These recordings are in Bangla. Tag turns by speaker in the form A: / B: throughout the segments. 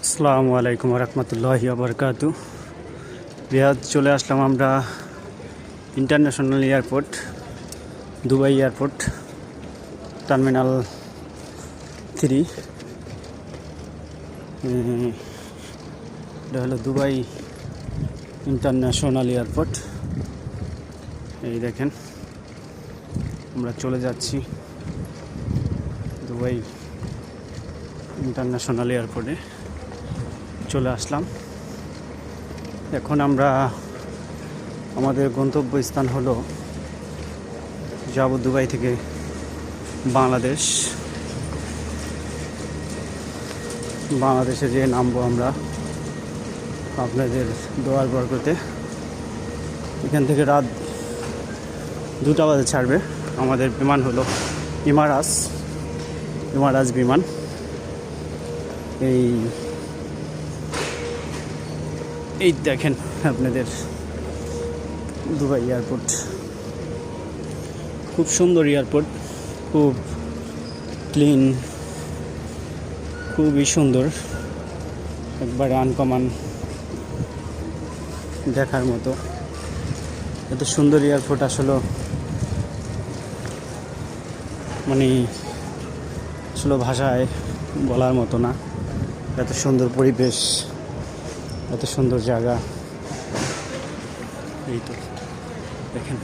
A: আসসালামু আলাইকুম রহমতুল্লাহি বারকাতু। রিয়াদ চলে আসলাম আমরা international airport, Dubai airport, terminal 3। এটা হলো দুবাই ইন্টারন্যাশনাল এয়ারপোর্ট। এই দেখেন আমরা চলে যাচ্ছি দুবাই ইন্টারন্যাশনাল এয়ারপোর্টে চলে আসলাম। এখন আমরা আমাদের গন্তব্যস্থান হলো যাব দুবাই থেকে বাংলাদেশে যেয়ে নামবো আমরা আপনাদের দোয়ার বরকতে। এখান থেকে রাত 2টা বাজে ছাড়বে। আমাদের বিমান হলো ইমারাজ বিমান। এই দেখেন আপনাদের দুবাই এয়ারপোর্ট, খুব সুন্দর এয়ারপোর্ট, খুব ক্লিন, খুবই সুন্দর, একবারে আনকমন দেখার মতো। এত সুন্দর এয়ারপোর্ট আসলে ভাষায় বলার মতো না। এত সুন্দর পরিবেশ, এত সুন্দর জায়গা। এই তো দেখেন,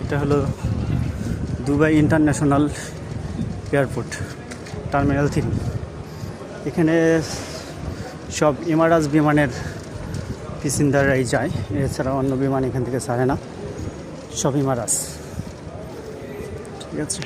A: এটা হলো দুবাই ইন্টারন্যাশনাল এয়ারপোর্ট, টার্মিনাল 3। এখানে সব ইমারাজ বিমানের প্যাসেঞ্জাররাই যায়, এছাড়া অন্য বিমান এখান থেকে ছাড়ে না, সব ইমারাজ। ঠিক আছে।